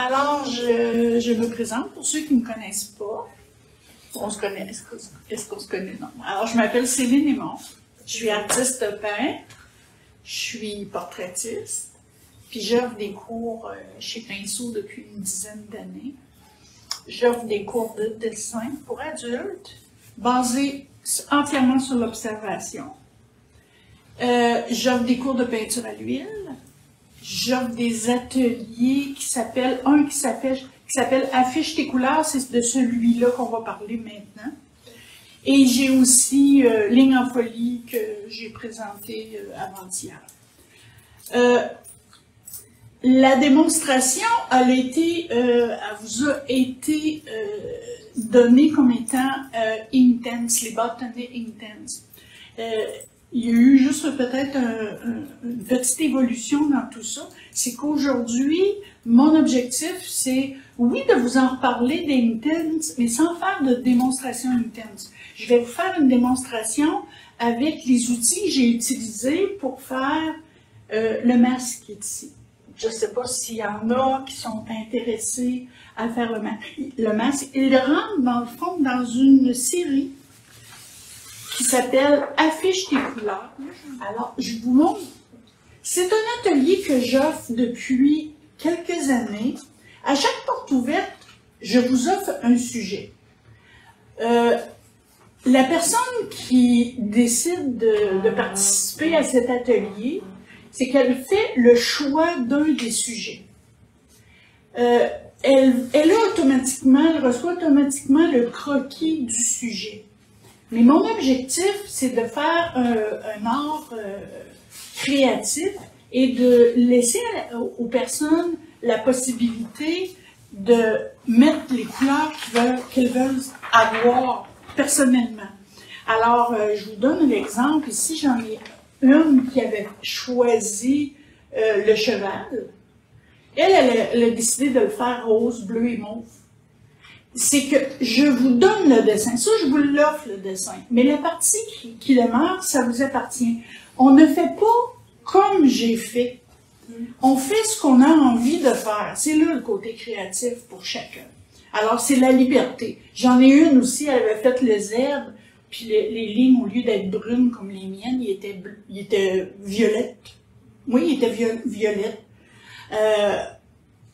Alors, je me présente pour ceux qui ne me connaissent pas. On se connaît, est-ce qu'on se connaît? Non. Alors, je m'appelle Céline Aymon. Je suis artiste peintre. Je suis portraitiste. Puis j'offre des cours chez Pinceau depuis une dizaine d'années. J'offre des cours de dessin pour adultes, basés entièrement sur l'observation. J'offre des cours de peinture à l'huile. J'offre des ateliers qui s'appellent Affiche tes couleurs, c'est de celui-là qu'on va parler maintenant. Et j'ai aussi Ligne en folie que j'ai présenté avant-hier. La démonstration vous a été donnée comme étant intense, les bâtonnets intense. Il y a eu juste peut-être une petite évolution dans tout ça. C'est qu'aujourd'hui, mon objectif, c'est, oui, de vous en reparler des intense, mais sans faire de démonstration intense. Je vais vous faire une démonstration avec les outils que j'ai utilisés pour faire le masque qui est ici. Je ne sais pas s'il y en a qui sont intéressés à faire le masque. Il rentre, dans le fond, dans une série qui s'appelle « Affiche tes couleurs ». Alors, je vous montre. C'est un atelier que j'offre depuis quelques années. À chaque porte ouverte, je vous offre un sujet. La personne qui décide de participer à cet atelier, c'est qu'elle fait le choix d'un des sujets. Elle reçoit automatiquement le croquis du sujet. Mais mon objectif, c'est de faire un art créatif et de laisser aux personnes la possibilité de mettre les couleurs qu'elles veulent avoir personnellement. Alors, je vous donne l'exemple. Ici, j'en ai une qui avait choisi le cheval. Elle a décidé de le faire rose, bleu et mauve. C'est que je vous donne le dessin. Ça, je vous l'offre, le dessin. Mais la partie qui demeure, ça vous appartient. On ne fait pas comme j'ai fait. On fait ce qu'on a envie de faire. C'est là le côté créatif pour chacun. Alors, c'est la liberté. J'en ai une aussi, elle avait fait le zèbre, puis les lignes, au lieu d'être brunes comme les miennes, il était violettes. Oui, il était violette.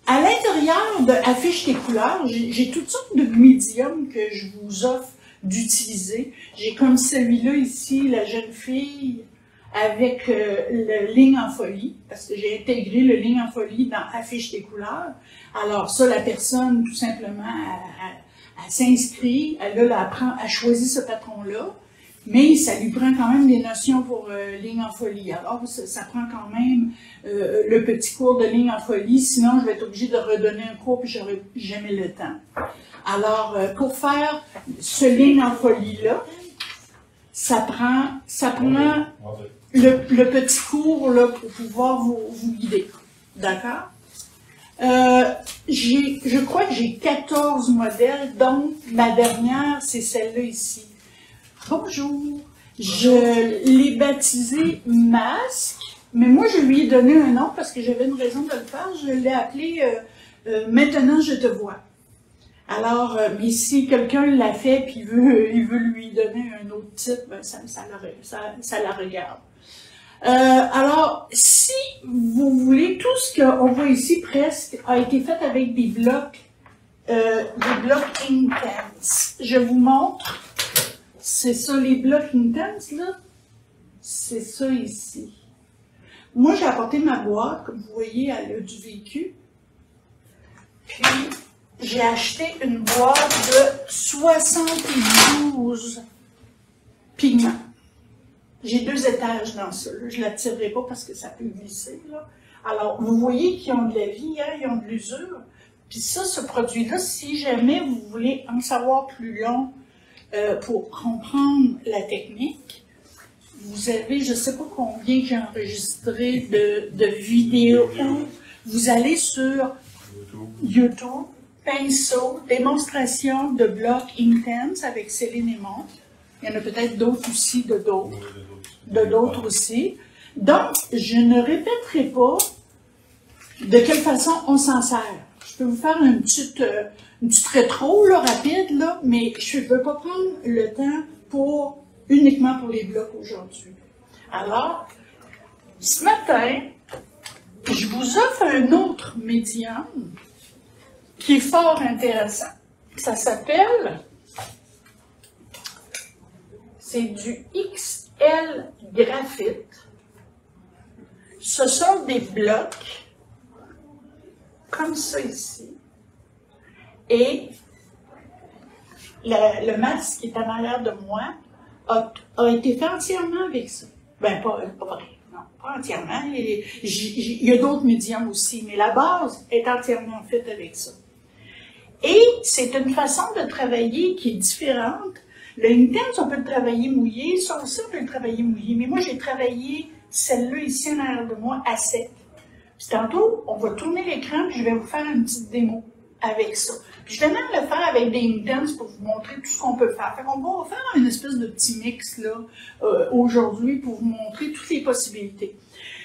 À l'intérieur de Affiche tes couleurs, j'ai toutes sortes de médiums que je vous offre d'utiliser. J'ai comme celui-là ici, la jeune fille, avec le Ligne en folie, parce que j'ai intégré le Ligne en folie dans Affiche tes couleurs. Alors ça, la personne, tout simplement, elle s'inscrit, elle choisit ce patron-là, mais ça lui prend quand même des notions pour Ligne en folie. Alors, ça prend quand même le petit cours de Ligne en folie, sinon je vais être obligée de redonner un cours puis j'aurai jamais le temps. Alors, pour faire ce Ligne en folie-là, ça prend le petit cours là, pour pouvoir vous guider. D'accord? Je crois que j'ai 14 modèles, donc ma dernière, c'est celle-là ici. Bonjour, je l'ai baptisé Masque, mais moi je lui ai donné un nom parce que j'avais une raison de le faire, je l'ai appelé Maintenant je te vois. Alors, mais si quelqu'un l'a fait et il veut lui donner un autre titre, ben ça la regarde. Alors, si vous voulez, tout ce qu'on voit ici presque a été fait avec des blocs intense. Je vous montre. C'est ça, les blocs intense, là. C'est ça ici. Moi, j'ai apporté ma boîte, comme vous voyez, elle a du vécu. Puis, j'ai acheté une boîte de 72 pigments. J'ai 2 étages dans ça. Là. Je ne la tirerai pas parce que ça peut glisser. Là. Alors, vous voyez qu'ils ont de la vie, hein, ils ont de l'usure. Puis ça, ce produit-là, si jamais vous voulez en savoir plus long, pour comprendre la technique, vous avez, je ne sais pas combien j'ai enregistré de vidéos. Vous allez sur YouTube, Pinceau, démonstration de blocs intense avec Céline Aymon. Il y en a peut-être d'autres aussi, de d'autres aussi. Donc, je ne répéterai pas de quelle façon on s'en sert. je peux vous faire une petite rétro là, rapide, là, mais je ne veux pas prendre le temps uniquement pour les blocs aujourd'hui. Alors, ce matin, je vous offre un autre médium qui est fort intéressant. Ça s'appelle, c'est du XL graphite. Ce sont des blocs comme ça ici. Et le masque qui est en arrière de moi a été fait entièrement avec ça. Ben, pas vrai. Non, pas entièrement. Il y a d'autres médiums aussi, mais la base est entièrement faite avec ça. Et c'est une façon de travailler qui est différente. Le Intense, on peut le travailler mouillé. Ça aussi, on peut le travailler mouillé. Mais moi, j'ai travaillé celle-là ici en arrière de moi à sec. Puis tantôt, on va tourner l'écran, puis je vais vous faire une petite démo avec ça. Puis je vais même le faire avec des Intense pour vous montrer tout ce qu'on peut faire. Fait qu'on va faire une espèce de petit mix là aujourd'hui pour vous montrer toutes les possibilités.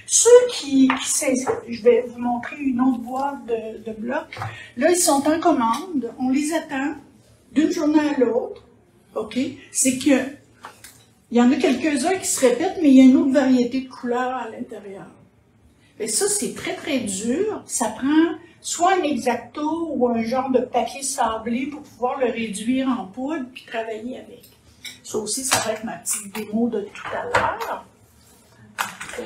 Ceux qui s'inscrivent, je vais vous montrer une autre boîte de blocs. Là, ils sont en commande. On les attend d'une journée à l'autre. OK? C'est que il y en a quelques-uns qui se répètent, mais il y a une autre variété de couleurs à l'intérieur. Et ça, c'est très, très dur. Ça prend soit un X-Acto ou un genre de papier sablé pour pouvoir le réduire en poudre puis travailler avec. Ça aussi, ça va être ma petite démo de tout à l'heure. OK.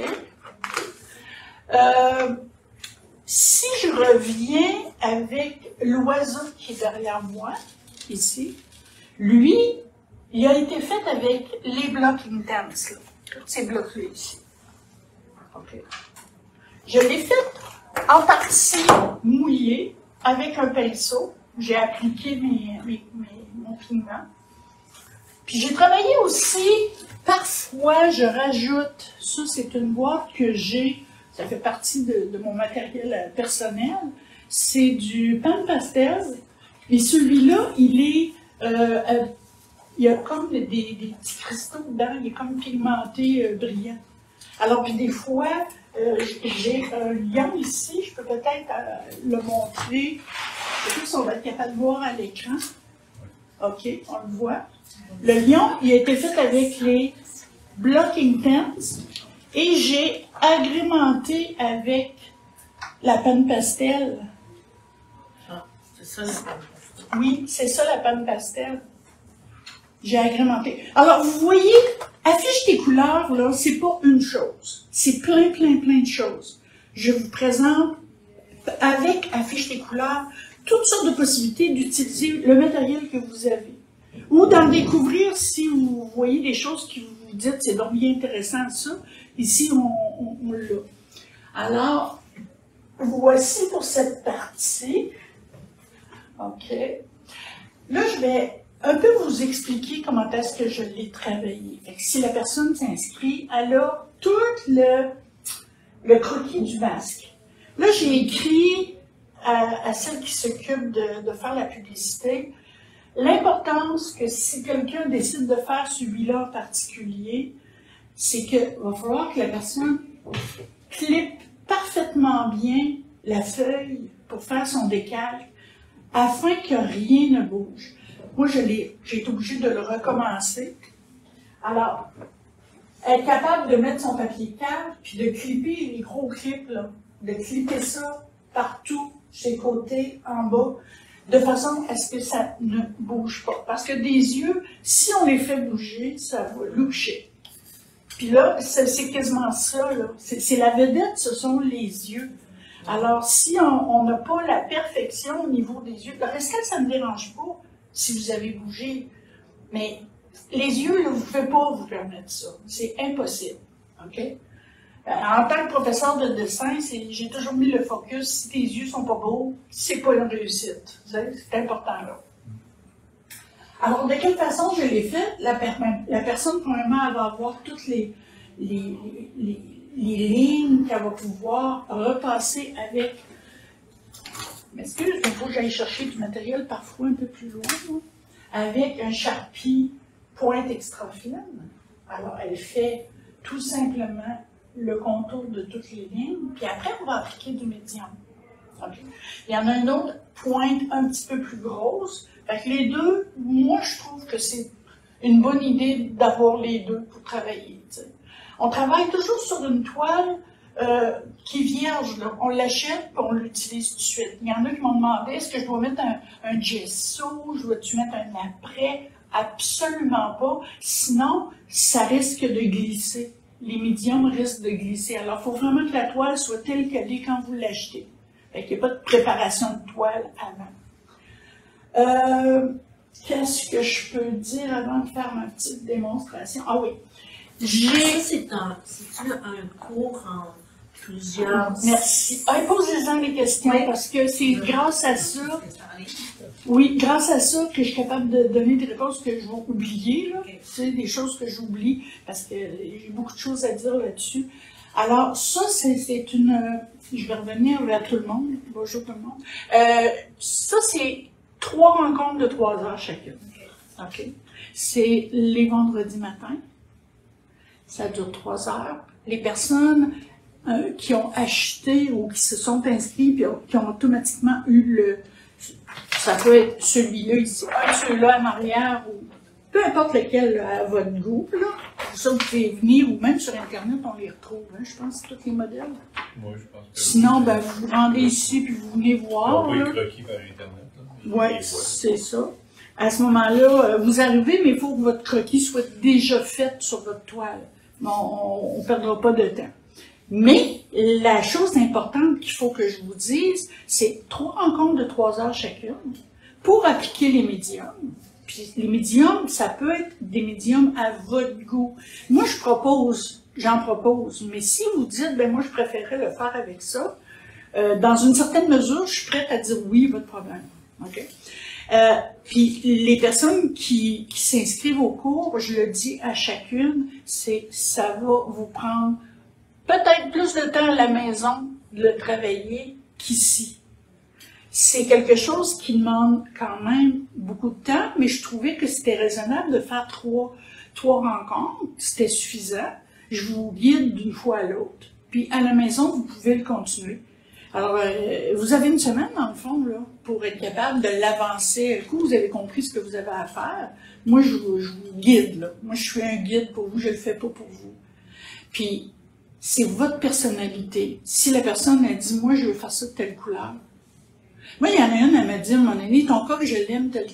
Si je reviens avec l'oiseau qui est derrière moi, ici, lui, il a été fait avec les blocs Intense, là. Tous ces blocs-là ici. OK. Je l'ai fait en partie mouillé avec un pinceau. J'ai appliqué mon pigment. Puis j'ai travaillé aussi, parfois je rajoute, ça c'est une boîte que j'ai, ça fait partie de mon matériel personnel, c'est du pan pastel. Et celui-là, il y a comme des petits cristaux dedans, il est comme pigmenté, brillant. Alors, puis des fois, j'ai un lion ici, je peux peut-être le montrer. Je sais pas si on va être capable de voir à l'écran. OK, on le voit. Le lion, il a été fait avec les blocs Intense et j'ai agrémenté avec la panne pastel. Ah, c'est ça la panne pastel. Oui, c'est ça la panne pastel. J'ai agrémenté. Alors, vous voyez, affiche tes couleurs, là, c'est pas une chose. C'est plein de choses. Je vous présente, avec affiche tes couleurs, toutes sortes de possibilités d'utiliser le matériel que vous avez. Ou d'en découvrir si vous voyez des choses qui vous dites, c'est donc bien intéressant ça. Ici, on l'a. Alors, voici pour cette partie. OK. Là, je vais un peu vous expliquer comment est-ce que je l'ai travaillé. Fait que si la personne s'inscrit, elle a tout le croquis du masque. Là, j'ai écrit à celle qui s'occupe de faire la publicité, l'importance que si quelqu'un décide de faire celui-là en particulier, c'est qu'il va falloir que la personne clippe parfaitement bien la feuille pour faire son décalque afin que rien ne bouge. Moi, j'ai été obligée de le recommencer. Alors, être capable de mettre son papier calme, puis de clipper les gros clips, là, de clipper ça partout, ses côtés, en bas, de façon à ce que ça ne bouge pas. Parce que des yeux, si on les fait bouger, ça va loucher. Puis là, c'est quasiment ça, là. C'est la vedette, ce sont les yeux. Alors, si on n'a pas la perfection au niveau des yeux, le reste, ça ne me dérange pas si vous avez bougé. Mais les yeux, là, vous ne pouvez pas vous permettre ça. C'est impossible. OK? En tant que professeur de dessin, j'ai toujours mis le focus. Si tes yeux sont pas beaux, c'est pas une réussite. C'est important là. Alors, de quelle façon je l'ai fait? La personne, premièrement, elle va avoir toutes les lignes qu'elle va pouvoir repasser avec. M'excuse, il faut que j'aille chercher du matériel parfois un peu plus loin, là, avec un Sharpie pointe extra fine. Alors, elle fait tout simplement le contour de toutes les lignes, puis après, on va appliquer du médium. Okay. Il y en a une autre pointe un petit peu plus grosse. Fait que les deux, moi, je trouve que c'est une bonne idée d'avoir les deux pour travailler. T'sais. On travaille toujours sur une toile qui est vierge. Là. On l'achète et on l'utilise tout de suite. Il y en a qui m'ont demandé, est-ce que je dois mettre un gesso, je dois-tu mettre un après? Absolument pas. Sinon, ça risque de glisser. Les médiums risquent de glisser. Alors, il faut vraiment que la toile soit telle qu'elle est quand vous l'achetez. Fait qu'il n'y a pas de préparation de toile avant. Qu'est-ce que je peux dire avant de faire ma petite démonstration? Ah oui. C'est un cours en plusieurs... Merci. Posez-en des questions, parce que c'est grâce à ça... Oui, grâce à ça que je suis capable de donner des réponses que je vais oublier, là. C'est des choses que j'oublie, parce que j'ai beaucoup de choses à dire là-dessus. Alors, ça, c'est une... Je vais revenir vers tout le monde. Bonjour tout le monde. Ça, c'est 3 rencontres de 3 heures chacune. OK? C'est les vendredis matins. Ça dure 3 heures. Les personnes qui ont acheté ou qui se sont inscrits puis qui ont automatiquement eu le... Ça peut être celui-là ici, celui-là en arrière, ou peu importe lequel là, à votre goût. Là. Pour ça, vous pouvez venir, ou même sur Internet, on les retrouve. Hein, je pense, tous les modèles. Oui, je pense que sinon, ben, vous vous rendez ici puis vous venez voir. On peut croquis par Internet. Oui, c'est ça. À ce moment-là, vous arrivez, mais il faut que votre croquis soit déjà fait sur votre toile. Bon, on ne perdra pas de temps. Mais la chose importante qu'il faut que je vous dise, c'est 3 rencontres de 3 heures chacune pour appliquer les médiums. Puis les médiums, ça peut être des médiums à votre goût. Moi, j'en propose. Mais si vous dites, ben moi, je préférerais le faire avec ça, dans une certaine mesure, je suis prête à dire oui à votre problème. OK? Puis les personnes qui s'inscrivent au cours, je le dis à chacune, ça va vous prendre peut-être plus de temps à la maison de le travailler qu'ici. C'est quelque chose qui demande quand même beaucoup de temps, mais je trouvais que c'était raisonnable de faire trois rencontres. C'était suffisant. Je vous guide d'une fois à l'autre. Puis à la maison, vous pouvez le continuer. Alors, vous avez une semaine, dans le fond, là, pour être capable de l'avancer. Du coup, vous avez compris ce que vous avez à faire. Moi, je vous guide, là. Moi, je suis un guide pour vous, je le fais pas pour vous. Puis, c'est votre personnalité. Si la personne a dit, moi, je veux faire ça de telle couleur. Moi, il y en a une, elle m'a dit, à un moment donné, ton corps, je l'aime tel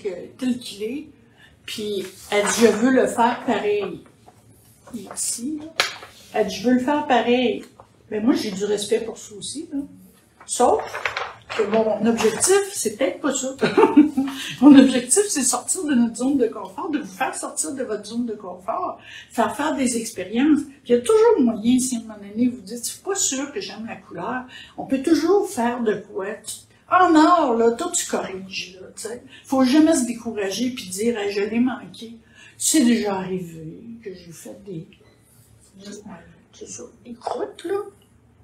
qu'il est. Puis, elle dit, je veux le faire pareil. Ici, là. Elle dit, je veux le faire pareil. Mais moi, j'ai du respect pour ça aussi, là. Sauf que mon objectif, c'est peut-être pas ça. Mon objectif, c'est sortir de notre zone de confort, de vous faire sortir de votre zone de confort, faire des expériences. Puis il y a toujours moyen, si à un moment donné, vous dites, je suis pas sûr que j'aime la couleur, on peut toujours faire de quoi. En or, là, toi, tu corriges, là, tu sais. Faut jamais se décourager puis dire, hey, je l'ai manqué. C'est déjà arrivé que j'ai fait des croûtes, là.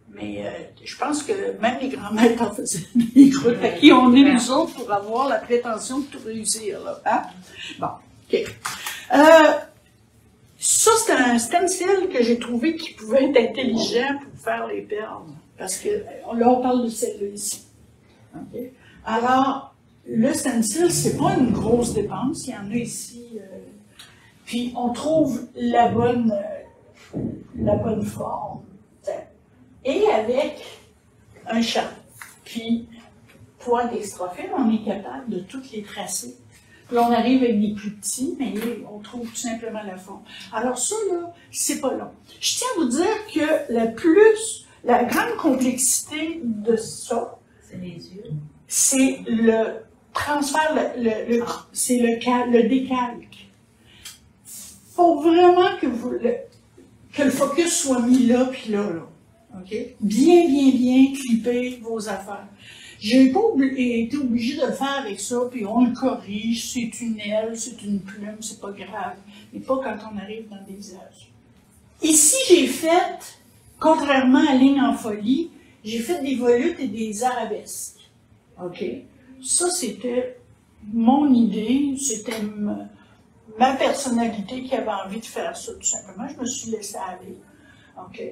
Mais je pense que même les grands-mères en faisaient des croûtes. À qui on est, nous autres, pour avoir la prétention de tout réussir, là. Hein? Bon, OK. Ça, c'est un stencil que j'ai trouvé qui pouvait être intelligent pour faire les perles. Parce que là, on parle de celle-là ici. Okay. Alors, le stencil, c'est pas une grosse dépense. Il y en a ici. Puis, on trouve la bonne forme. Et avec un chat, puis pointe extrafile, on est capable de toutes les tracer. Puis on arrive avec des plus petits, mais on trouve tout simplement la forme. Alors ça, là, c'est pas long. Je tiens à vous dire que la grande complexité de ça, c'est les yeux. C'est le transfert, c'est le décalque. Faut vraiment que le focus soit mis là, puis là. Okay? Bien clipper vos affaires. J'ai pas été obligée de le faire avec ça, puis on le corrige, c'est une aile, c'est une plume, c'est pas grave. Mais pas quand on arrive dans des visages. Ici, j'ai fait, contrairement à Ligne en folie, j'ai fait des volutes et des arabesques. OK? Ça, c'était mon idée, c'était ma personnalité qui avait envie de faire ça, tout simplement. Je me suis laissée aller. OK?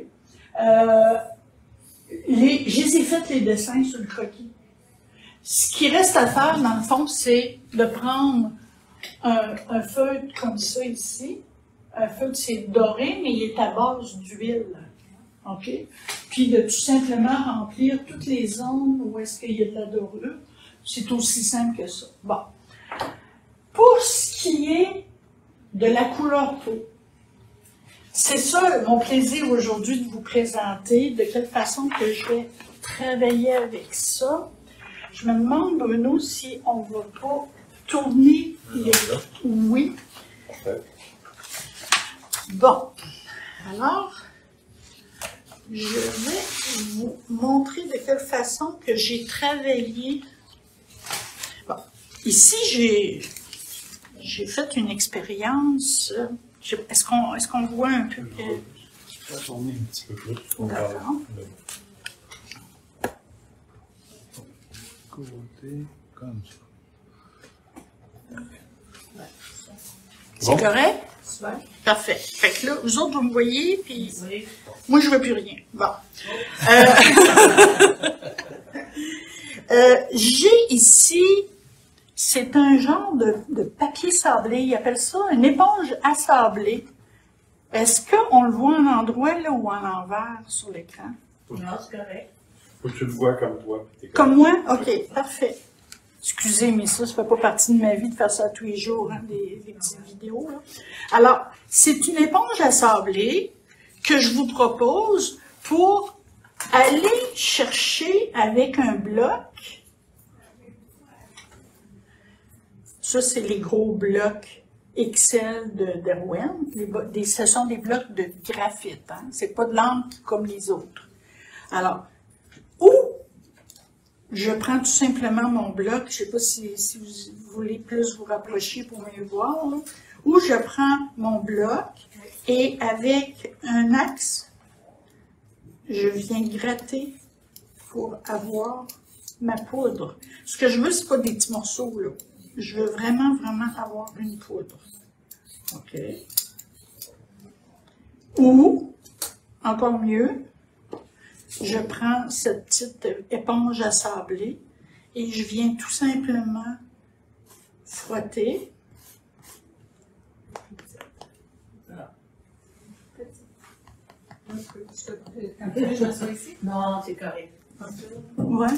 je les ai fait les dessins sur le croquis. Ce qui reste à faire, dans le fond, c'est de prendre un feutre comme ça ici. Un feutre, c'est doré, mais il est à base d'huile. OK? Puis de tout simplement remplir toutes les zones où est-ce qu'il y a de la dorure. C'est aussi simple que ça. Bon. Pour ce qui est de la couleur peau, c'est ça mon plaisir aujourd'hui de vous présenter, de quelle façon que je vais travailler avec ça. Je me demande, Bruno, si on ne va pas tourner les... Oui. Parfait. Bon. Alors, je vais vous montrer de quelle façon que j'ai travaillé. Bon. Ici, j'ai fait une expérience. Est-ce qu'on voit un peu que... Je vais tourner un petit peu plus. D'accord. Côté comme ça. C'est correct? Super. Parfait. Fait que là, vous autres, vous me voyez, puis Oui. moi, je ne vois plus rien. Bon. J'ai ici, c'est un genre de papier sablé. Ils appellent ça une éponge à sabler. Est-ce qu'on le voit en endroit là, ou en envers sur l'écran? Non, c'est correct. Faut que tu le vois comme toi. puis t'es Comme moi? OK, parfait. Excusez, mais ça ne fait pas partie de ma vie de faire ça tous les jours, hein, des petites vidéos. Là. Alors, c'est une éponge à sabler que je vous propose pour aller chercher avec un bloc. Ça, c'est les gros blocs XL d'Erwin. Ce sont des blocs de graphite. Hein. Ce n'est pas de l'encre comme les autres. Alors, ou je prends tout simplement mon bloc, je ne sais pas si vous voulez plus vous rapprocher pour mieux voir, là. Ou je prends mon bloc et avec un axe, je viens gratter pour avoir ma poudre. Ce que je veux, ce n'est pas des petits morceaux, là. Je veux vraiment, vraiment avoir une poudre. OK. Ou, encore mieux, je prends cette petite éponge à sabler et je viens tout simplement frotter. Non, c'est correct. Ouais.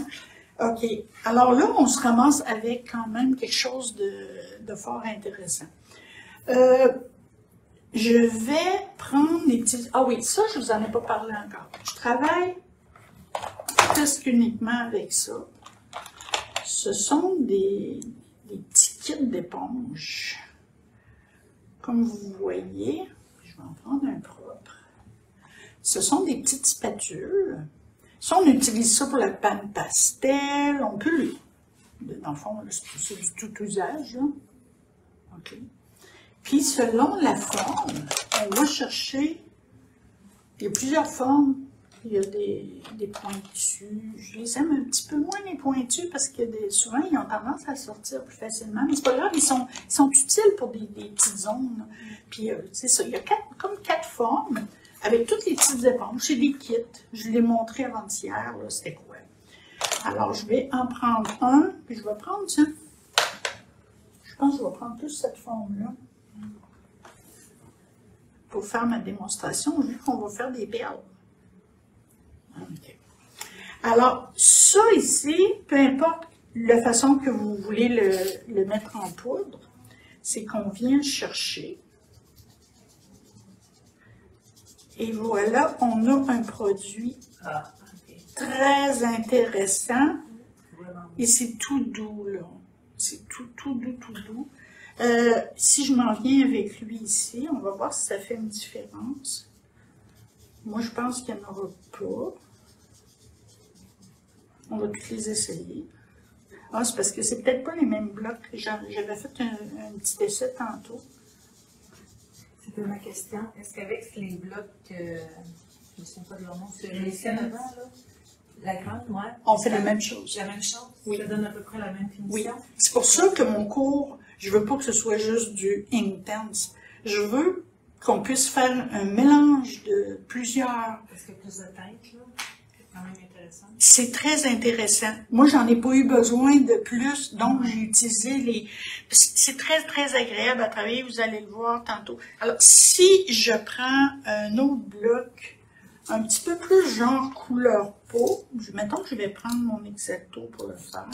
OK. Alors là, on se ramasse avec quand même quelque chose de fort intéressant. Je vais prendre les petits... Ah oui, ça, je ne vous en ai pas parlé encore. Je travaille presque uniquement avec ça. Ce sont des petits kits d'éponge. Comme vous voyez, je vais en prendre un propre. Ce sont des petites spatules. Ça, on utilise ça pour la panne pastel. On peut dans le fond, c'est du tout usage. Là. OK. Puis, selon la forme, on va chercher... Il y a plusieurs formes. Il y a des pointus. Je les aime un petit peu moins, les pointus, parce que souvent, ils ont tendance à sortir plus facilement. Mais c'est pas grave, ils sont utiles pour des petites zones. Puis, c'est ça. Il y a comme quatre formes, avec toutes les petites éponges. C'est des kits. Je l'ai montré avant-hier, c'était quoi. Alors, je vais en prendre un, puis je vais prendre ça. Je pense que je vais prendre plus cette forme-là. Pour faire ma démonstration, vu qu'on va faire des perles. Okay. Alors, ça ici, peu importe la façon que vous voulez le mettre en poudre, c'est qu'on vient chercher. Et voilà, on a un produit très intéressant. Et c'est tout doux, là. C'est tout doux. Si je m'en viens avec lui ici, on va voir si ça fait une différence. Moi, je pense qu'il n'y en aura pas. On va toutes les essayer. Ah, c'est parce que c'est peut-être pas les mêmes blocs. J'avais fait un petit essai tantôt. C'était ma question. Est-ce qu'avec les blocs, je ne sais pas de leur nom, c'est les scènes avant, là, la grande, moi. On fait la même chose. La même chose? Oui. Ça donne à peu près la même finition? Oui. C'est pour ça que mon cours, je veux pas que ce soit juste du intense. Je veux qu'on puisse faire un mélange de plusieurs. Parce qu'il y a plus de tête, là. quand même intéressant. C'est très intéressant. Moi, j'en ai pas eu besoin de plus, donc j'ai utilisé les... C'est très, très agréable à travailler, vous allez le voir tantôt. Alors, si je prends un autre bloc, un petit peu plus genre couleur peau, mettons que je vais prendre mon X-Acto pour le faire.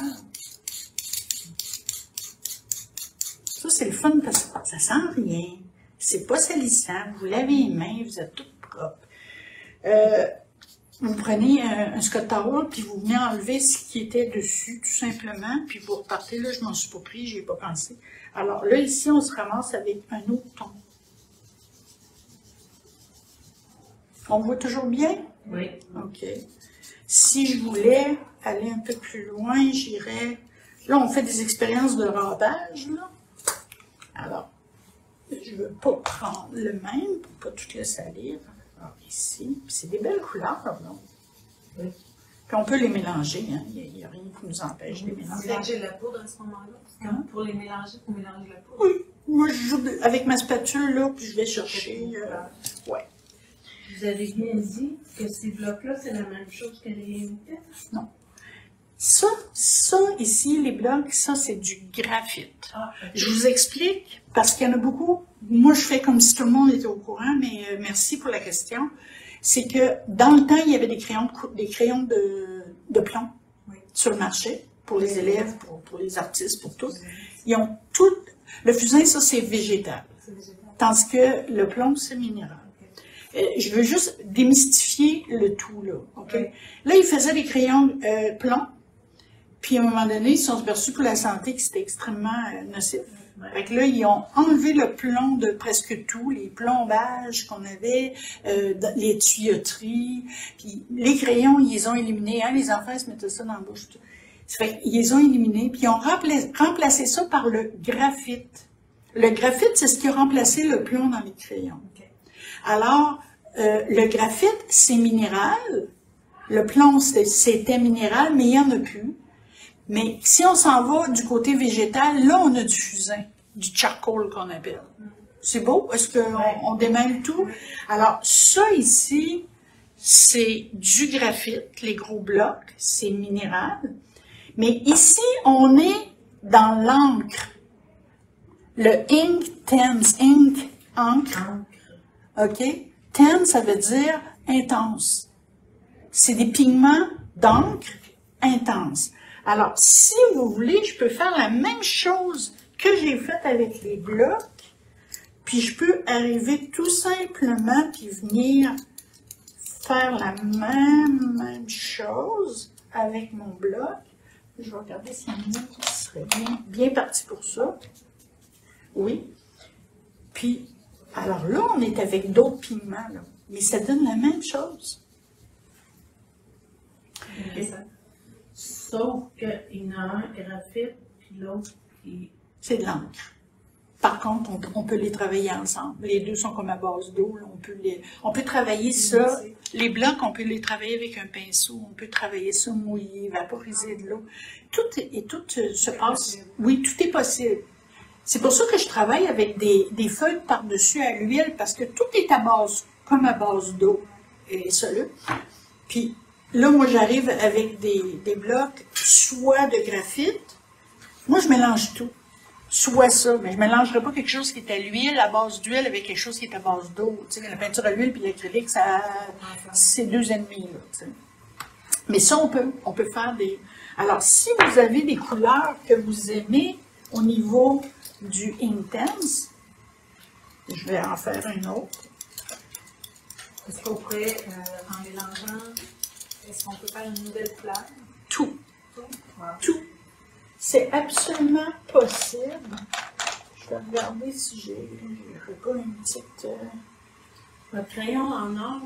Ça, c'est le fun parce que ça sent rien. C'est pas salissant. Vous lavez les mains, vous êtes tout propre. Vous prenez un Scott Towel, puis vous venez enlever ce qui était dessus, tout simplement, puis vous repartez. Là, je m'en suis pas pris, j'y ai pas pensé. Alors là, ici, on se ramasse avec un autre ton. On voit toujours bien? Oui. OK. Si je voulais aller un peu plus loin, j'irais... Là, on fait des expériences de rempage, là. Alors, je veux pas prendre le même pour pas tout le salir. Alors, ici, puis c'est des belles couleurs, non? Oui. Puis on peut les mélanger, hein. Il n'y a rien qui nous empêche de les mélanger. Mélanger la poudre à ce moment-là? Hein? Pour les mélanger, pour mélanger la poudre? Oui. Moi, je joue avec ma spatule, là, puis je vais chercher... ouais. Vous avez bien dit que ces blocs-là, c'est la même chose que les Intens? Non. Ça ici, les blocs, ça, c'est du graphite. Ah, ok. Je vous explique, parce qu'il y en a beaucoup. Moi, je fais comme si tout le monde était au courant, mais merci pour la question. C'est que dans le temps, il y avait des crayons de plomb sur le marché, pour les élèves, pour les artistes, pour tous. Ils ont tout. Le fusain, ça, c'est végétal. Tandis que le plomb, c'est minéral. Je veux juste démystifier le tout, là. OK? Là, ils faisaient des crayons plomb. Puis, à un moment donné, ils se sont aperçus pour la santé que c'était extrêmement nocif. Fait que là, ils ont enlevé le plomb de presque tout, les plombages qu'on avait, les tuyauteries. Puis, les crayons, ils les ont éliminés. Hein, les enfants, ils se mettaient ça dans la bouche. Tout. Fait qu'ils les ont éliminés. Puis, ils ont remplacé ça par le graphite. Le graphite, c'est ce qui a remplacé le plomb dans les crayons. Okay. Alors, le graphite, c'est minéral. Le plomb, c'était minéral, mais il n'y en a plus. Mais si on s'en va du côté végétal, là, on a du fusain, du charcoal qu'on appelle. C'est beau? Est-ce qu'on démêle tout? Alors, ça ici, c'est du graphite, les gros blocs, c'est minéral. Mais ici, on est dans l'encre. Le ink tense, ink, encre. OK? Ten, ça veut dire intense. C'est des pigments d'encre intense. Alors, si vous voulez, je peux faire la même chose que j'ai faite avec les blocs, puis je peux arriver tout simplement, puis venir faire la même chose avec mon bloc. Je vais regarder s'il y en a qui serait bien parti pour ça. Oui. Puis, alors là, on est avec d'autres pigments, là. Mais ça donne la même chose. Okay. Sauf qu'il y en a un graphite, puis l'autre qui... C'est de l'encre. Par contre, on peut les travailler ensemble. Les deux sont comme à base d'eau. On peut travailler ça. Les blocs, on peut les travailler avec un pinceau. On peut travailler ça mouillé, vaporiser de l'eau. Tout se passe. Oui, tout est possible. C'est pour ça que je travaille avec des feuilles par-dessus à l'huile, parce que tout est à base, comme à base d'eau et soluble. Puis là, moi, j'arrive avec des blocs, soit de graphite. Moi, je mélange tout. Soit ça, mais je ne mélangerai pas quelque chose qui est à l'huile, à base d'huile, avec quelque chose qui est à base d'eau. Tu sais, la peinture à l'huile et l'acrylique, c'est deux ennemis, là, tu sais. Mais ça, on peut faire des... Alors, si vous avez des couleurs que vous aimez au niveau du Intense, je vais en faire une autre. Est-ce qu'on pourrait, en mélangeant, est-ce qu'on peut faire une nouvelle couleur? Tout. Tout? Wow. Tout. C'est absolument possible. Je vais regarder si j'ai pas une petite... Le crayon en or,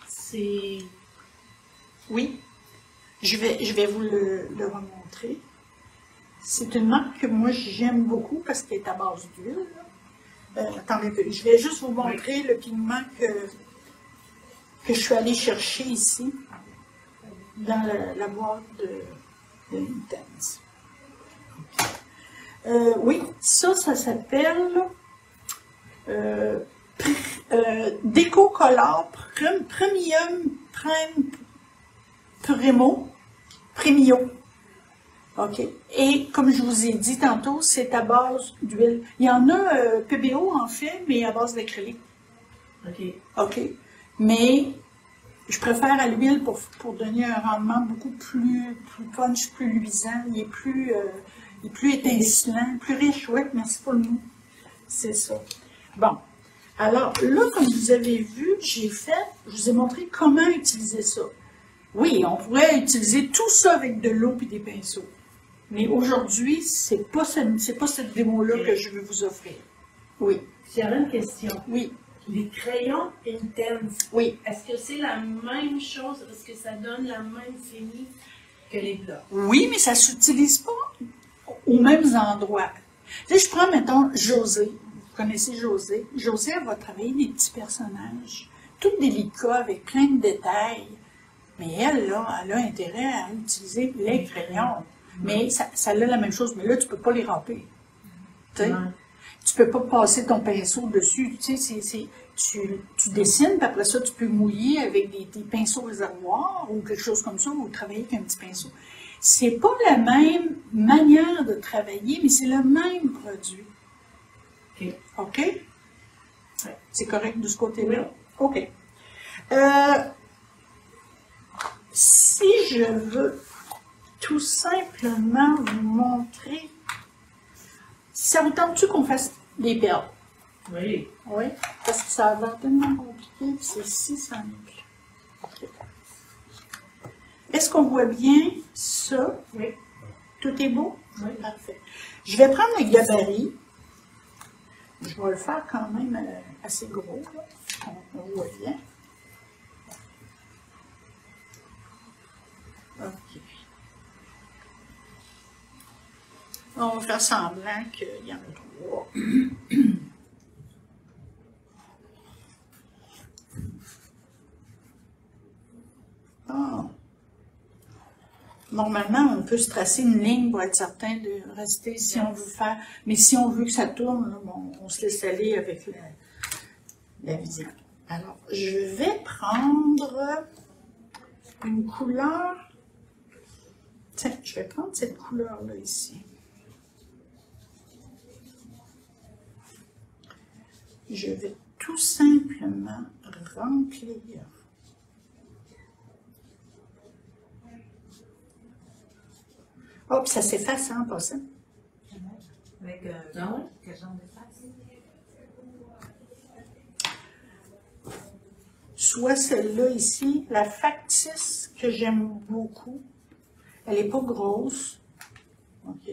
c'est... Oui. Je vais vous le remontrer. C'est une marque que moi j'aime beaucoup parce qu'elle est à base d'huile. Attendez un peu. Je vais juste vous montrer le pigment que je suis allée chercher ici dans la boîte de Intense. Oui, ça s'appelle Décocolor Premium Premio. OK. Et comme je vous ai dit tantôt, c'est à base d'huile. Il y en a PBO en fait, mais à base d'acrylique. OK. OK. Mais je préfère à l'huile pour donner un rendement beaucoup plus punch, plus luisant. Il est plus étincelant, plus riche. Oui, merci pour le mot. C'est ça. Bon. Alors, là, comme vous avez vu, je vous ai montré comment utiliser ça. Oui, on pourrait utiliser tout ça avec de l'eau et des pinceaux. Mais aujourd'hui, c'est pas cette démo-là que je veux vous offrir. Oui. J'avais une question. Oui. Les crayons Intense, Oui. est-ce que c'est la même chose? Est-ce que ça donne la même fini que les blocs? Oui, mais ça ne s'utilise pas aux mêmes endroits. Tu sais, je prends, mettons, José. Vous connaissez José. José, elle va travailler des petits personnages, tout délicats, avec plein de détails. Mais elle, là, elle a intérêt à utiliser les crayons. Mais ça a la même chose. Mais là, tu ne peux pas les râper. Tu sais? Tu peux pas passer ton pinceau dessus. Tu sais, tu dessines, puis après ça, tu peux mouiller avec des pinceaux réservoirs ou quelque chose comme ça, ou travailler avec un petit pinceau. C'est pas la même manière de travailler, mais c'est le même produit. OK. OK? Ouais. C'est correct de ce côté-là? Oui. OK. Si je veux tout simplement vous montrer, ça vous tente-tu qu'on fasse des perles? Oui. Oui, parce que ça a l'air tellement compliqué, puis c'est si simple. Okay. Est-ce qu'on voit bien ça? Oui. Tout est beau? Oui. Parfait. Je vais prendre le gabarit. Je vais le faire quand même assez gros, là. On voit bien. OK. On va faire semblant qu'il y en a 3. Oh. Normalement, on peut se tracer une ligne pour être certain de rester si on veut faire. Mais si on veut que ça tourne, là, on se laisse aller avec la vision. Alors, je vais prendre une couleur. Tiens, je vais prendre cette couleur-là ici. Je vais tout simplement remplir. Oh, puis ça s'efface en passant. Avec Non? quel genre de face? Soit celle-là ici, la factice que j'aime beaucoup. Elle n'est pas grosse. OK.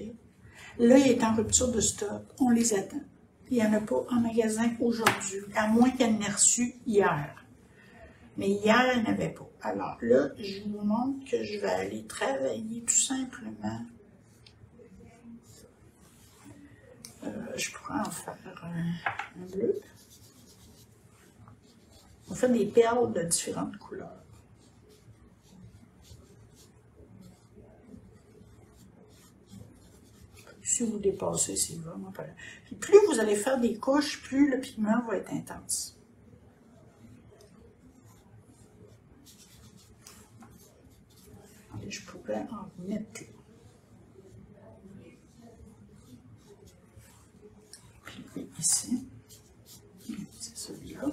Là, il est en rupture de stock. On les attend. Il n'y en a pas en magasin aujourd'hui, à moins qu'elle n'ait reçu hier. Mais hier, il n'y en avait pas. Alors là, je vous montre que je vais aller travailler tout simplement. Je pourrais en faire un bleu. On fait des perles de différentes couleurs. Si vous dépassez, c'est vraiment pas. Puis plus vous allez faire des couches, plus le pigment va être intense. Et je pourrais en mettre. Puis ici, c'est celui-là.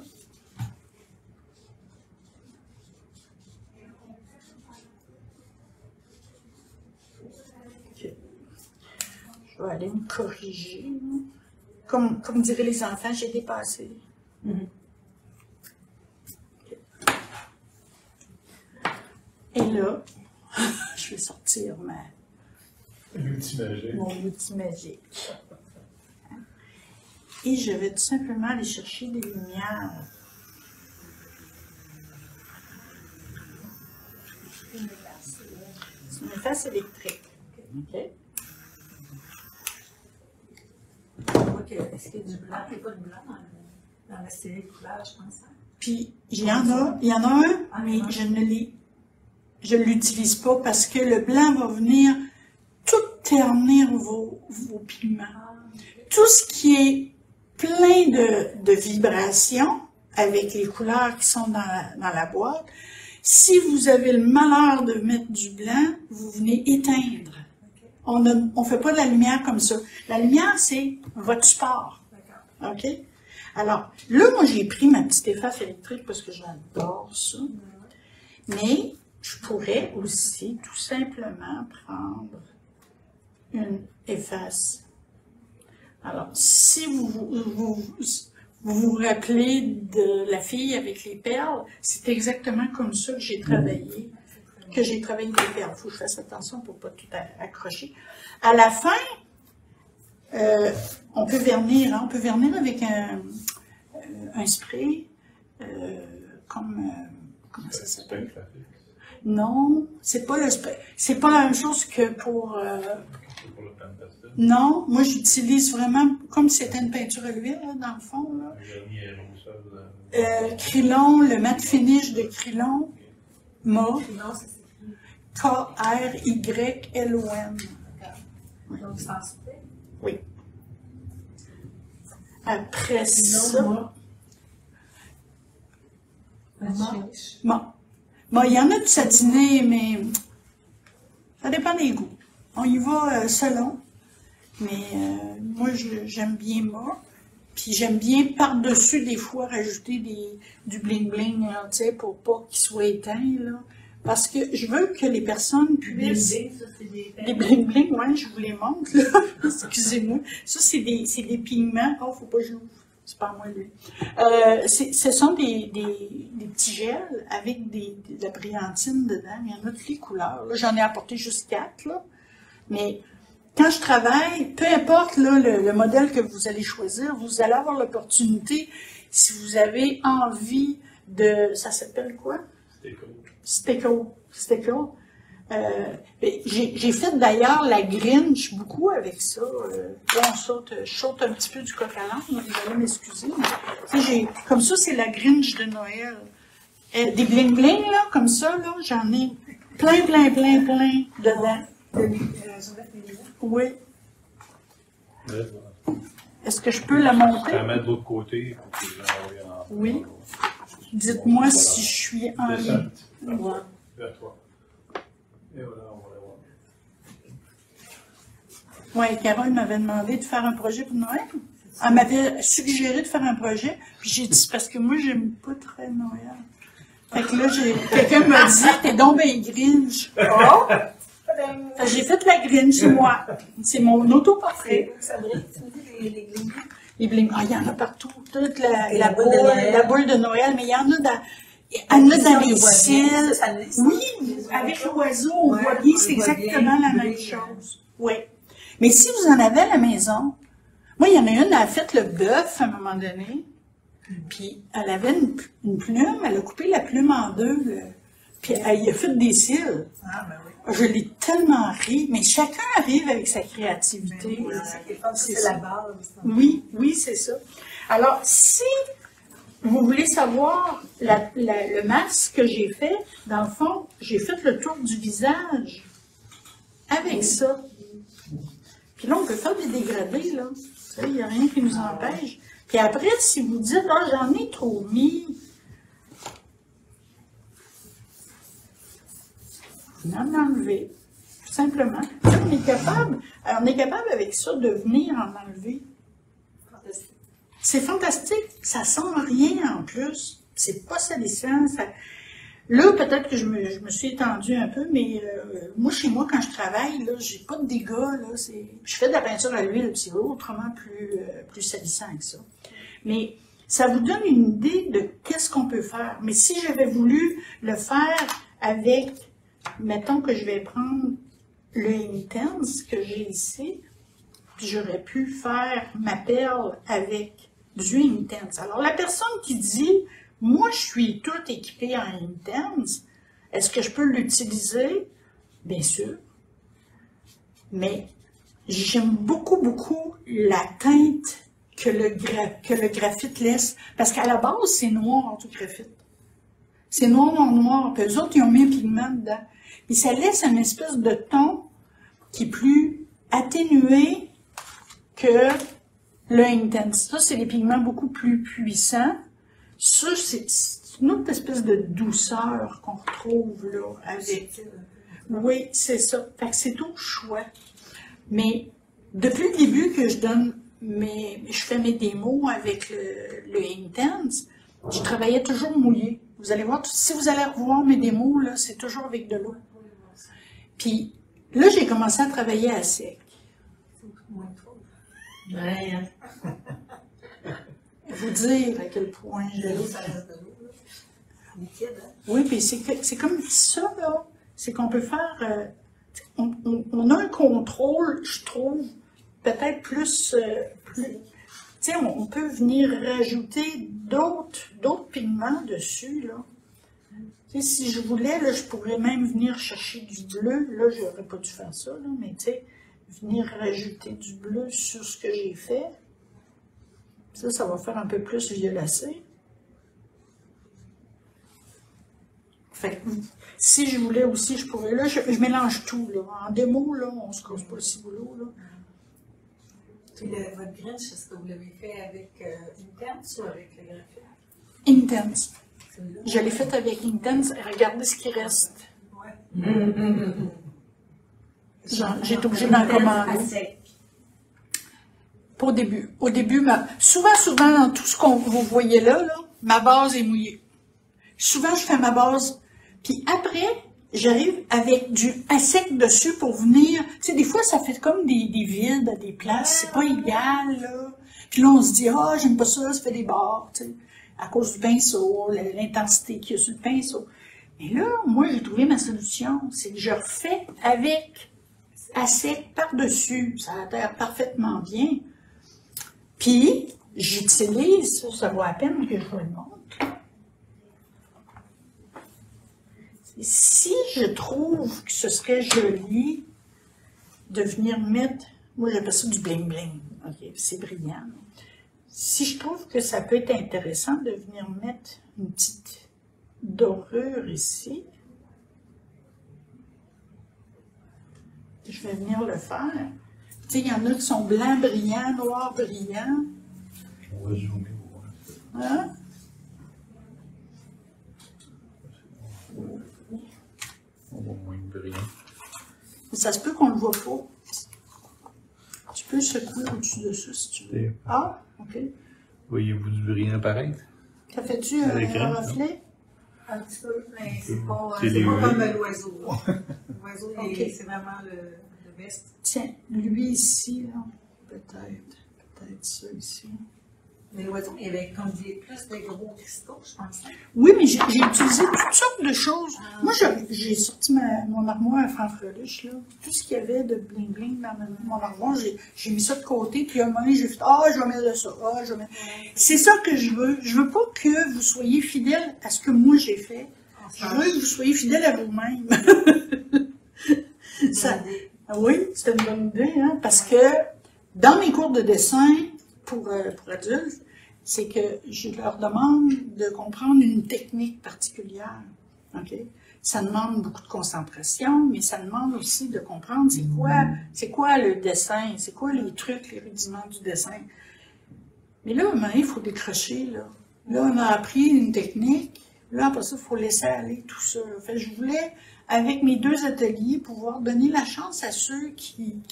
Je vais aller me corriger. Comme diraient les enfants, j'ai dépassé. Mm-hmm. Et là, je vais sortir L'outil magique. mon outil magique. Et je vais tout simplement aller chercher des lumières. C'est une face électrique. OK? Est-ce qu'il y a du blanc? Il n'y a pas de blanc dans la série de couleurs, je pense. Puis, il y en a un, mais je ne l'utilise pas parce que le blanc va venir tout ternir vos pigments. Tout ce qui est plein de vibrations avec les couleurs qui sont dans la boîte, Si vous avez le malheur de mettre du blanc, vous venez éteindre. On fait pas de la lumière comme ça. La lumière, c'est votre support. OK? Alors, là, moi, j'ai pris ma petite efface électrique parce que j'adore ça. Mais je pourrais aussi tout simplement prendre une efface. Alors, si vous vous rappelez de la fille avec les perles, c'est exactement comme ça que j'ai travaillé les perles. Il faut que je fasse attention pour ne pas tout accrocher. À la fin, on peut vernir. Hein? On peut vernir avec un spray, comment ça s'appelle? Non, c'est pas le spray. C'est pas la même chose que pour... Non, moi j'utilise vraiment, comme si c'était une peinture à l'huile, dans le fond. Krylon, le matte finish de Krylon, K-R-Y-L-O-N. Donc, ça se fait. Oui. Après ça... Bon, il y en a du satiné, mais ça dépend des goûts. On y va selon. Mais moi, j'aime bien moi. Puis j'aime bien par-dessus, des fois, rajouter du bling-bling, tu sais, pour pas qu'il soit éteint, là. Parce que je veux que les personnes puissent... Les bling-bling, ouais, je vous les montre, là. Excusez-moi. Ça, c'est des pigments. Oh, faut pas que je l'ouvre. C'est pas moi, lui. Ce sont des petits gels avec de la brillantine dedans. Il y en a toutes les couleurs. Là, j'en ai apporté juste 4, là. Mais quand je travaille, peu importe là, le modèle que vous allez choisir, vous allez avoir l'opportunité, si vous avez envie de... Ça s'appelle quoi? Stickle. J'ai fait d'ailleurs la Grinch beaucoup avec ça. Là, je saute un petit peu du coq à l'âne, vous allez m'excuser. Comme ça, c'est la Grinch de Noël. Des bling-bling, là, comme ça, là, j'en ai plein dedans. Oui. Est-ce que je peux la monter? Je vais la mettre de l'autre côté. Oui. Dites-moi si je suis en ligne. Vers toi. Et voilà, on va la voir. Oui, Carole m'avait demandé de faire un projet pour Noël. Elle m'avait suggéré de faire un projet, puis j'ai dit, parce que moi, j'aime pas très Noël. Fait que là, quelqu'un m'a dit, t'es donc bien Grinch. Oh! J'ai fait la Grinch, c'est moi. C'est mon autoportrait. Ça brille, tu me dis, les bling. Les bling, il y en a partout. Toute la boule boule de Noël, mais il y en a dans les cils. Oui, avec l'oiseau, on voit bien, c'est exactement la même chose. Oui. Mais si vous en avez à la maison, moi, il y en a une, elle a fait le bœuf à un moment donné, puis elle avait une plume, elle a coupé la plume en deux, puis elle y a fait des cils. Ah, ben oui. Je l'ai tellement ri, mais chacun arrive avec sa créativité. C'est la base. Oui, c'est ça. Alors, si vous voulez savoir le masque que j'ai fait, dans le fond, j'ai fait le tour du visage avec ça. Puis là, on peut faire des dégradés, là. Il n'y a rien qui nous empêche. Puis après, si vous dites, ah, j'en ai trop mis, vous en enlevez. Tout simplement. On est capable avec ça de venir en enlever. C'est fantastique. Ça sent rien en plus. C'est pas salissant. Là, peut-être que je me suis étendue un peu, mais moi, chez moi, quand je travaille, là, j'ai pas de dégâts. Là, je fais de la peinture à l'huile, c'est autrement plus salissant que ça. Mais ça vous donne une idée de qu'est-ce qu'on peut faire. Mais si j'avais voulu le faire avec, mettons que je vais prendre le Intense que j'ai ici, puis j'aurais pu faire ma perle avec du Intense. Alors, la personne qui dit, moi, je suis toute équipée en Intense, est-ce que je peux l'utiliser? Bien sûr. Mais j'aime beaucoup la teinte que le graphite laisse, parce qu'à la base, c'est noir, tout graphite. C'est noir. Puis eux autres, ils ont mis un pigment dedans. Puis ça laisse une espèce de ton qui est plus atténué que le Intense. Ça, c'est des pigments beaucoup plus puissants. Ça, c'est une autre espèce de douceur qu'on retrouve là avec. Oui, c'est ça. Fait que c'est au choix. Mais depuis le début que je fais mes démos avec le Intense, je travaillais toujours mouillé. Vous allez voir, si vous allez revoir mes démos, là, c'est toujours avec de l'eau. Puis là, j'ai commencé à travailler à sec. Ouais, hein. Vous dire à quel point De l'eau, ça reste de l'eau, là. Liquide, hein? Oui, puis c'est comme ça, là. C'est qu'on peut faire... on a un contrôle, je trouve, peut-être plus... tu sais, on peut venir rajouter d'autres pigments dessus, là. Tu sais, si je voulais, là, je pourrais même venir chercher du bleu. Là, j'aurais pas dû faire ça, là, mais tu sais, venir rajouter du bleu sur ce que j'ai fait. Ça va faire un peu plus violacé. Fait que, si je voulais aussi, je pourrais. Là, je mélange tout, là. En démo, là, on se cause pas le ciboulot, là. Puis votre Grinch, est-ce que vous l'avez fait avec Intense ou avec le graphite? Intense. Celui-là? Je l'ai fait avec Intense. Regardez ce qui reste. Ouais. J'ai été obligée d'en commander. À sec. Pas au début. Au début, souvent, dans tout ce vous voyez là, ma base est mouillée. Souvent, je fais ma base. Puis après, j'arrive avec du à sec dessus pour venir. Tu sais, des fois, ça fait comme des vides à des places. C'est pas égal, là. Puis là, on se dit, ah, j'aime pas ça, ça fait des barres, tu sais, à cause du pinceau, l'intensité qu'il y a sur le pinceau. Mais là, moi, j'ai trouvé ma solution. C'est que je refais avec à sec par-dessus. Ça adhère parfaitement bien. Puis, j'utilise, ça vaut à peine que je vous le montre. Si je trouve que ce serait joli de venir mettre, moi j'appelle ça du bling-bling, ok, c'est brillant. Si je trouve que ça peut être intéressant de venir mettre une petite dorure ici, je vais venir le faire. Tu sais, il y en a qui sont blanc brillant, noir brillant. On va zoomer. Hein? On va moins brillant. Ça se peut qu'on ne le voit pas. Tu peux secouer au-dessus de ça si tu veux. Ah, ok. Voyez-vous du brillant apparaître? Ça fait-tu un reflet? Un petit peu, mais c'est pas C'est les comme yeux. l'oiseau. L'oiseau, Ok. c'est vraiment le best. Tiens, lui ici, là, peut-être ça ici. Mais l'oiseau, il y avait comme plus des gros cristaux, je pense. Oui, mais j'ai utilisé toutes sortes de choses. Moi, j'ai sorti mon armoire à fanfreluche, là. Tout ce qu'il y avait de bling-bling dans mon armoire, j'ai mis ça de côté, puis à un moment donné, j'ai fait « Ah, je vais mettre ça, ah, je vais mettre... » C'est ça que je veux. Je veux pas que vous soyez fidèles à ce que moi j'ai fait. Je veux que vous soyez fidèles à vous-même. Ça, oui, c'est une bonne idée, hein, parce que dans mes cours de dessin pour adultes, c'est que je leur demande de comprendre une technique particulière. Okay? Ça demande beaucoup de concentration, mais ça demande aussi de comprendre c'est quoi le dessin, c'est quoi les trucs, les rudiments du dessin. Mais là, il faut décrocher. Là, on a appris une technique. Là, après ça, il faut laisser aller tout ça. Fait que je voulais, avec mes 2 ateliers, pouvoir donner la chance à ceux qui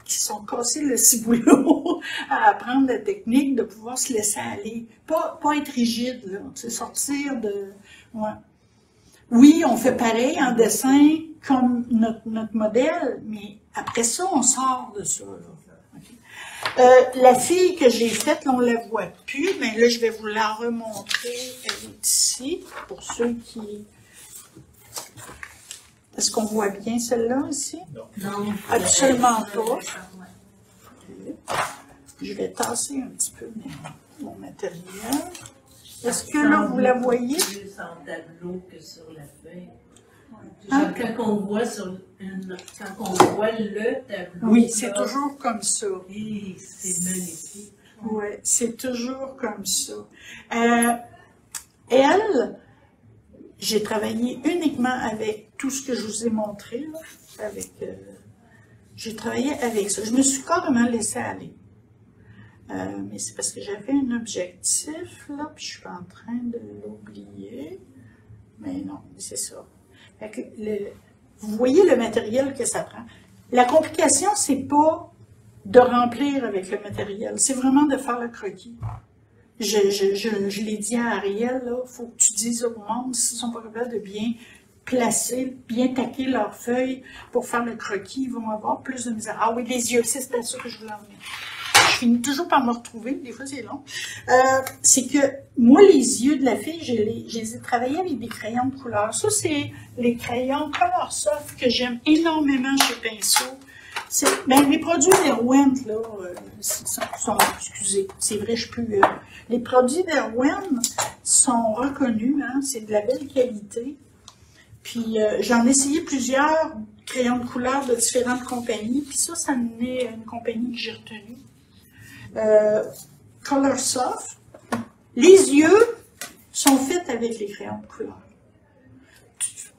sont cassés le ciboulot à apprendre la technique, de pouvoir se laisser aller. Pas être rigide, là. C'est sortir de... Ouais. Oui, on fait pareil en dessin comme notre modèle, mais après ça, on sort de ça, là. Okay. La fille que j'ai faite, là, on la voit plus, mais là, je vais vous la remontrer. Elle est ici, pour ceux qui... Est-ce qu'on voit bien celle-là ici? Non. Absolument pas. Je vais tasser un petit peu mon matériel. Est-ce que là, vous la voyez? Plus en tableau que sur la feuille. Hein? Quand on voit le tableau. Oui, c'est là, toujours comme ça. et c'est magnifique. Oui, c'est toujours comme ça. Elle, j'ai travaillé uniquement avec tout ce que je vous ai montré, là, j'ai travaillé avec ça. Je me suis carrément laissée aller. Mais c'est parce que j'avais un objectif, là, puis je suis en train de l'oublier. Mais non, c'est ça. Fait que vous voyez le matériel que ça prend. La complication, c'est pas de remplir avec le matériel, c'est vraiment de faire le croquis. Je l'ai dit à Ariel, là, il faut que tu dises au monde s'ils sont pas capables de bien placer, bien taquer leurs feuilles pour faire le croquis, ils vont avoir plus de misère. Ah oui, les yeux, c'est ça que je voulais en venir. Je finis toujours par me retrouver, des fois c'est long. C'est que moi, les yeux de la fille, je les ai travaillés avec des crayons de couleur. Ça, c'est les crayons Color Soft que j'aime énormément chez Pinceau. Ben, les produits d'Erwent, là, excusez, c'est vrai, je peux. Les produits d'Erwent sont reconnus, hein, c'est de la belle qualité. Puis j'en ai essayé plusieurs crayons de couleur de différentes compagnies, puis ça me est une compagnie que j'ai retenue. Color Soft. Les yeux sont faits avec les crayons de couleur.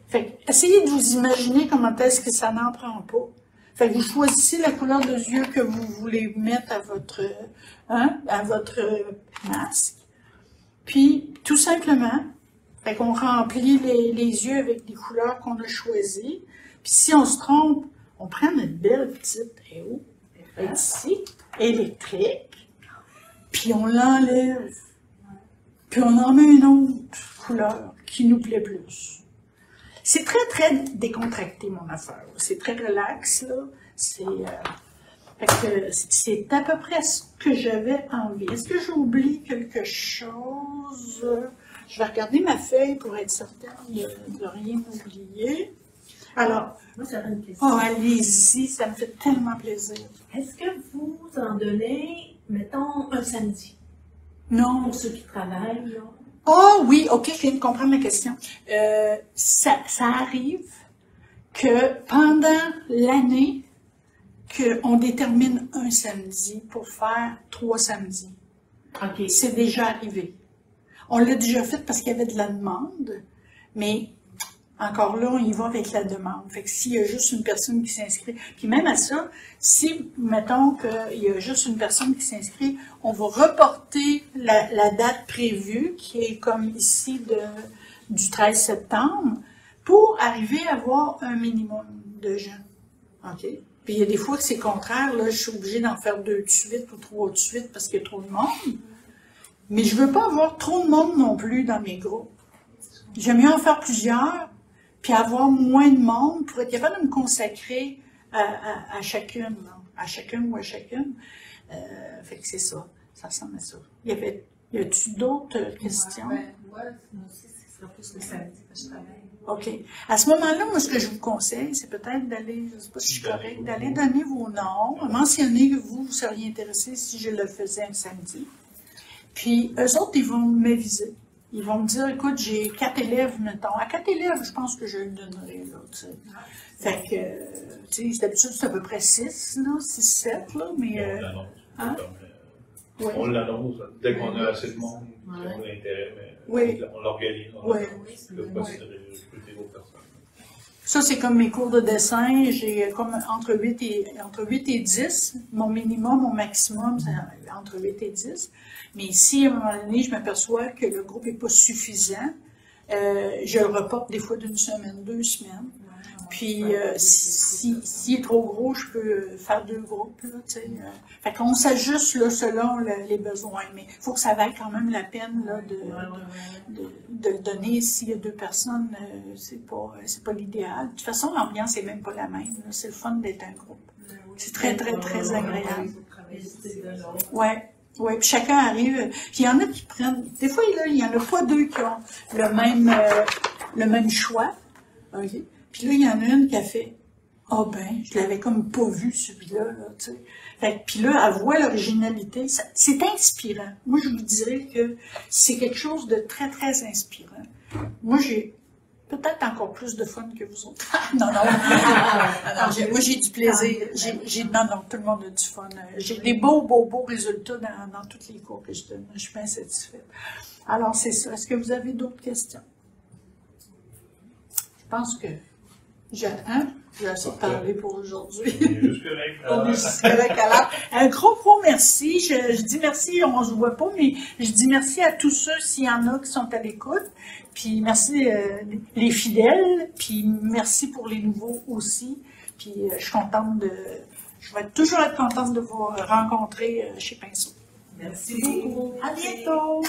Fait que, essayez de vous imaginer comment est-ce que ça n'en prend pas. Fait que vous choisissez la couleur de yeux que vous voulez mettre à votre masque. Puis, tout simplement, fait qu'on remplit les yeux avec des couleurs qu'on a choisies. Puis si on se trompe, on prend notre belle petite ici, électrique, puis on l'enlève. Puis on en met une autre couleur qui nous plaît plus. C'est très, très décontracté, mon affaire. C'est très relax, là. C'est à peu près ce que j'avais envie. Est-ce que j'oublie quelque chose? Je vais regarder ma feuille pour être certaine de rien oublier. Alors, moi, j'avais une question. Oh, allez-y, ça me fait tellement plaisir. Est-ce que vous en donnez, mettons, un samedi? Non. Pour ceux qui travaillent, là? Oh oui, ok, je viens de comprendre ma question. Ça arrive que pendant l'année, qu'on détermine un samedi pour faire 3 samedis. OK. C'est déjà arrivé. On l'a déjà fait parce qu'il y avait de la demande, mais encore là, on y va avec la demande. Fait que s'il y a juste une personne qui s'inscrit, puis même à ça, si, mettons qu'il y a juste une personne qui s'inscrit, on va reporter la date prévue, qui est comme ici du 13 septembre, pour arriver à avoir un minimum de gens. OK? Puis il y a des fois que c'est contraire, là, je suis obligée d'en faire 2 de suite ou 3 de suite parce qu'il y a trop de monde. Mais je veux pas avoir trop de monde non plus dans mes groupes. J'aime mieux en faire plusieurs, puis avoir moins de monde pour être capable de me consacrer à chacune, là, à chacun ou à chacune. Fait que c'est ça. Ça ressemble à ça. Y a-tu d'autres questions? Ouais, moi aussi, ce sera plus le samedi que je travaille. OK. À ce moment-là, moi, ce que je vous conseille, c'est peut-être d'aller, je ne sais pas si je suis correcte, d'aller donner vos noms, mentionner que vous seriez intéressé si je le faisais un samedi. Puis, eux autres, ils vont m'aviser. Ils vont me dire, écoute, j'ai 4 élèves, mettons. À 4 élèves, je pense que je le donnerai, là, tu sais. Fait que, tu sais, d'habitude, c'est à peu près 6, là, 6-7, là, mais... On l'annonce dès qu'on a assez de monde, qui ont l'intérêt, mais on l'organise. On peut pas recruter d'autres personnes. Ça, c'est comme mes cours de dessin. J'ai comme entre 8 et 10. Mon minimum, mon maximum, c'est entre 8 et 10. Mais si, à un moment donné, je m'aperçois que le groupe n'est pas suffisant, je le reporte des fois d'une semaine, 2 semaines. Puis, s'il est trop gros, je peux faire 2 groupes, là, tu sais. Fait qu'on s'ajuste, là, selon les besoins. Mais il faut que ça vaille quand même la peine, là, de le donner. S'il y a 2 personnes, c'est pas l'idéal. De toute façon, l'ambiance est même pas la même, là. C'est le fun d'être un groupe. C'est très, très, très agréable. Ouais. Oui, puis chacun arrive. Puis il y en a qui prennent. Des fois, là, il y en a pas 2 qui ont le même choix. OK? Puis là, il y en a une qui a fait « Ah ben, je l'avais comme pas vu, celui-là, là, tu sais. » Fait que, puis là, elle voit l'originalité. C'est inspirant. Moi, je vous dirais que c'est quelque chose de très, très inspirant. Moi, j'ai peut-être encore plus de fun que vous autres. Non. Moi, j'ai du plaisir. Non, tout le monde a du fun. J'ai des beaux résultats dans tous les cours que je donne. Je suis bien satisfaite. Alors, c'est ça. Est-ce que vous avez d'autres questions? Je pense que J'ai assez parlé pour aujourd'hui. On est jusqu'à la Un gros merci. Je dis merci, on se voit pas, mais je dis merci à tous ceux, s'il y en a qui sont à l'écoute. Puis merci les fidèles, puis merci pour les nouveaux aussi. Puis je vais toujours être contente de vous rencontrer chez Pinceau. Merci beaucoup. À bientôt.